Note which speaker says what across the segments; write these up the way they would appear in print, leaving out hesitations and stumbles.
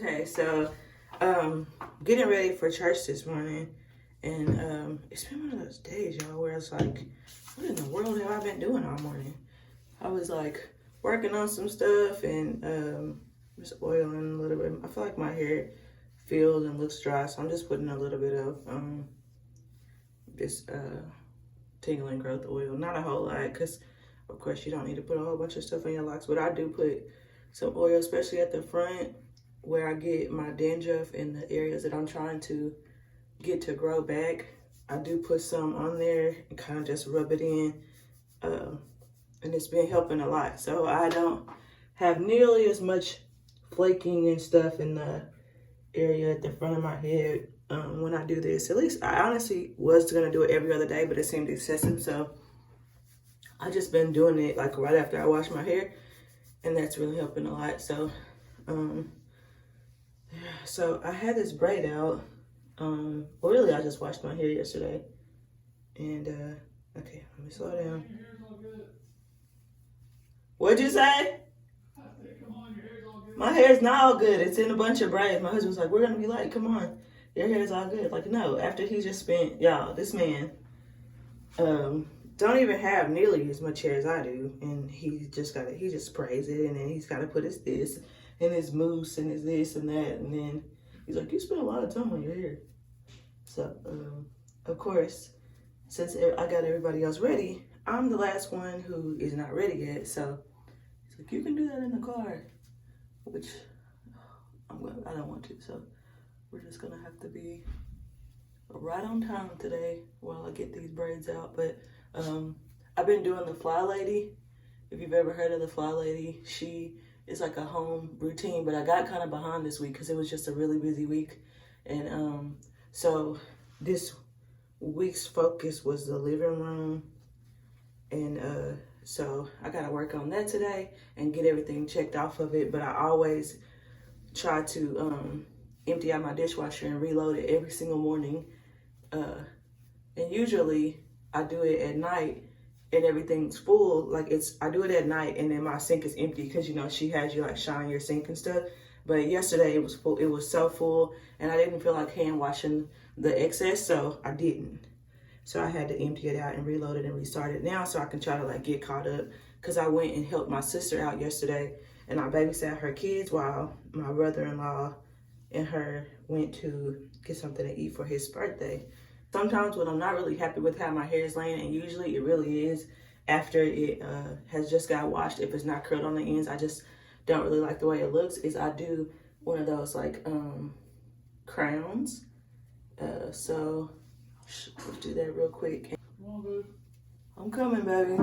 Speaker 1: Okay, so getting ready for church this morning, and it's been one of those days, y'all, where it's like, what in the world have I been doing all morning? I was like working on some stuff and just oiling a little bit. I feel like my hair feels and looks dry, so I'm just putting a little bit of this tingling growth oil. Not a whole lot, because of course you don't need to put a whole bunch of stuff on your locks, but I do put some oil, especially at the front where I get my dandruff in the areas that I'm trying to get to grow back. I do put some on there and kind of just rub it in, and it's been helping a lot. So I don't have nearly as much flaking and stuff in the area at the front of my head when I do this. At least I honestly was gonna do it every other day, but it seemed excessive, so I just been doing it like right after I wash my hair, and that's really helping a lot. So so I had this braid out. Well, really I just washed my hair yesterday, and okay, let me slow down. What'd you say? My hair's not all good. It's in a bunch of braids. My husband's like, we're gonna be like, come on, your hair's all good. Like, no, after he just spent, y'all, this man don't even have nearly as much hair as I do, and he just sprays it, and then he's gotta put his this and his mousse and his this and that, and then he's like, you spend a lot of time on your hair. So of course, since I got everybody else ready, I'm the last one who is not ready yet. So he's like, you can do that in the car, which I don't want to. So we're just gonna have to be right on time today while I get these braids out. But I've been doing the Fly Lady. If you've ever heard of the Fly Lady, she is like a home routine, but I got kind of behind this week because it was just a really busy week. And so this week's focus was the living room. And so I gotta work on that today and get everything checked off of it. But I always try to empty out my dishwasher and reload it every single morning. And usually I do it at night and everything's full. Like I do it at night and then my sink is empty because, you know, she has you like shine your sink and stuff. But yesterday it was full. It was so full and I didn't feel like hand washing the excess, so I didn't. So I had to empty it out and reload it and restart it now so I can try to like get caught up, because I went and helped my sister out yesterday and I babysat her kids while my brother-in-law and her went to get something to eat for his birthday. Sometimes when I'm not really happy with how my hair is laying, and usually it really is after it has just got washed, if it's not curled on the ends, I just don't really like the way it looks, is I do one of those like crowns. So let's do that real quick. Come on, babe. I'm coming, baby.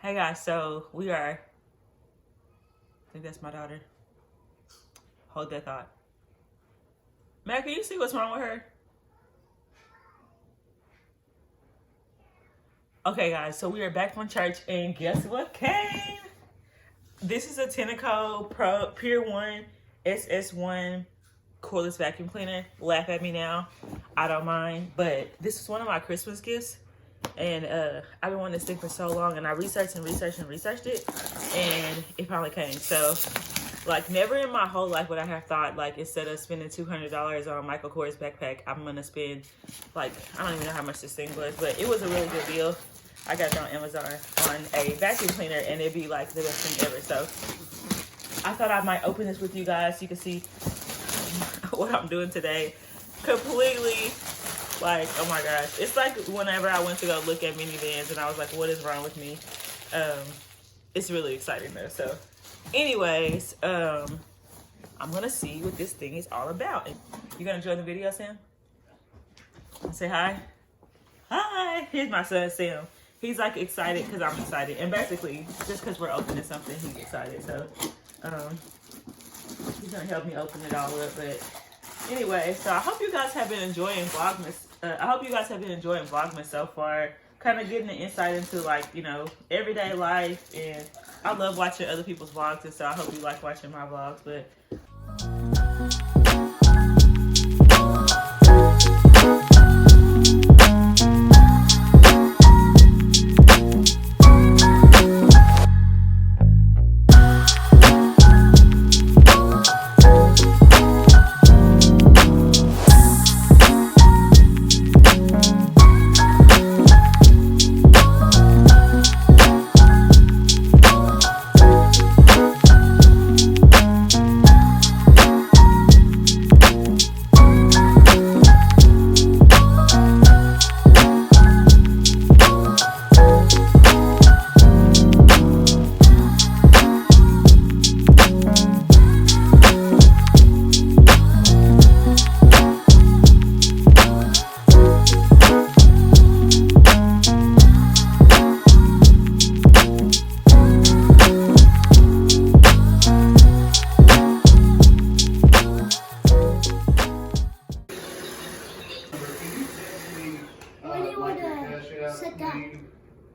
Speaker 1: Hey guys, so we are, I think that's my daughter. Hold that thought. Matt, can you see what's wrong with her? Okay guys, so we are back from church and guess what came? This is a Tenneco Pro Pure 1 SS1 cordless vacuum cleaner. Laugh at me now, I don't mind, but this is one of my Christmas gifts. And I've been wanting this thing for so long, and I researched and researched it, and it finally came. So, like, never in my whole life would I have thought, like, instead of spending $200 on Michael Kors backpack, I'm gonna spend, like, I don't even know how much this thing was, but it was a really good deal. I got it on Amazon on a vacuum cleaner, and it'd be like the best thing ever. So I thought I might open this with you guys so you can see what I'm doing today. Completely. Like, oh my gosh. It's like whenever I went to go look at minivans and I was like, what is wrong with me? It's really exciting though. So anyways, I'm gonna see what this thing is all about. You gonna enjoy the video, Sam? Say hi. Hi. Here's my son, Sam. He's like excited because I'm excited. And basically, just because we're opening something, he's excited. So
Speaker 2: gonna help me open it all up. But anyway, so I hope you guys have been enjoying Vlogmas. I hope you guys have been enjoying Vlogmas so far. Kind of getting the insight into, like, you know, everyday life, and I love watching other people's vlogs, and so I hope you like watching my vlogs. But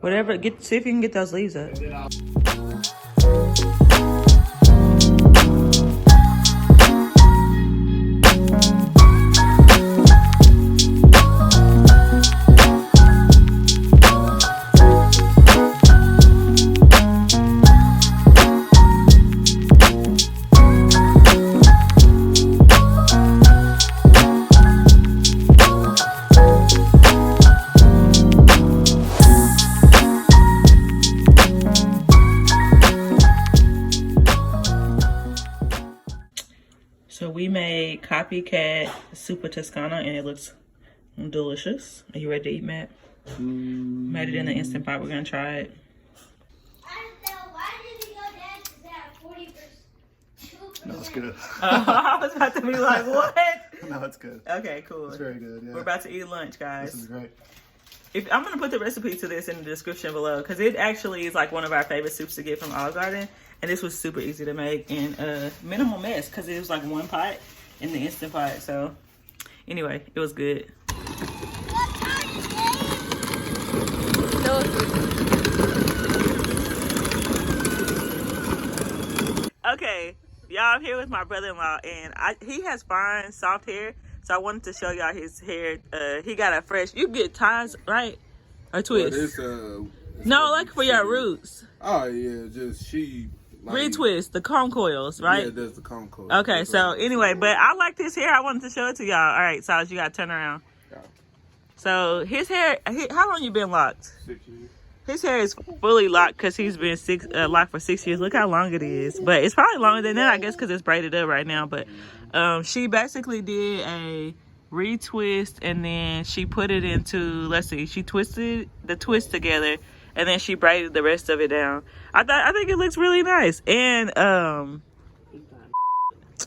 Speaker 2: whatever, see if you can get those leaves up. So we made copycat super Toscana, and it looks delicious. Are you ready to eat, Matt? Made it in the Instant Pot. We're gonna try it.
Speaker 3: Why did it go down to that 40%?
Speaker 4: No, it's good.
Speaker 2: I was about to be like, what?
Speaker 4: No, it's good.
Speaker 2: Okay, cool.
Speaker 4: It's very good, yeah.
Speaker 2: We're about to eat lunch, guys.
Speaker 4: This is great.
Speaker 2: I'm going to put the recipe to this in the description below, because it actually is like one of our favorite soups to get from Olive Garden. And this was super easy to make and minimal mess, because it was like one pot in the Instant Pot. So anyway, it was good. Okay, y'all, I'm here with my brother-in-law, and he has fine, soft hair. So I wanted to show y'all his hair. He got a fresh, you get ties, right? Or twists? No, like for your roots.
Speaker 5: Oh, yeah, just she... Like,
Speaker 2: retwist, the comb coils, right?
Speaker 5: Yeah, that's the comb coils.
Speaker 2: Okay,
Speaker 5: that's
Speaker 2: so
Speaker 5: right.
Speaker 2: Anyway, but I like this hair. I wanted to show it to y'all. All right, Silas, you got to turn around.
Speaker 5: Yeah.
Speaker 2: So his hair, how long you been locked?
Speaker 5: 6 years.
Speaker 2: His hair is fully locked because he's been locked for 6 years. Look how long it is. But it's probably longer than that, I guess, because it's braided up right now. But she basically did a retwist, and then she put it into, let's see, she twisted the twist together, and then she braided the rest of it down. I think it looks really nice. And oh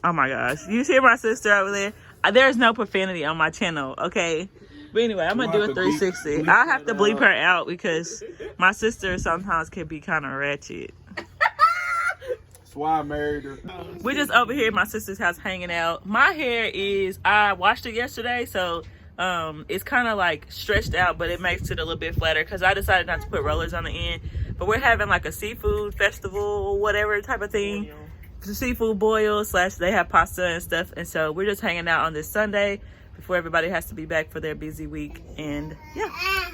Speaker 2: my gosh, you see my sister over there? There's no profanity on my channel, okay? But anyway, I'm gonna do a 360. I have to bleep her out because my sister sometimes can be kind of ratchet.
Speaker 5: That's why I married her.
Speaker 2: We're just over here at my sister's house hanging out. My hair is, I washed it yesterday, so it's kind of like stretched out, but it makes it a little bit flatter because I decided not to put rollers on the end. But we're having like a seafood festival, whatever type of thing. It's a seafood boil / they have pasta and stuff. And so we're just hanging out on this Sunday before everybody has to be back for their busy week. And yeah,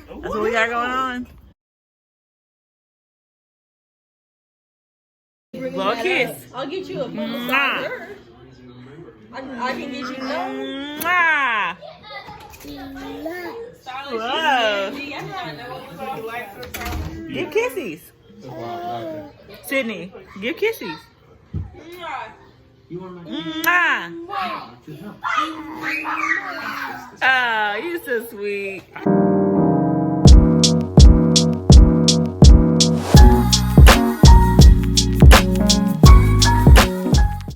Speaker 2: that's what we got going on. Blow a kiss.
Speaker 6: I'll get you a full massager. I can get you no.
Speaker 2: Mwah. Whoa. Give kissies. Sydney, give kissies. Mwah. Oh, you're so sweet.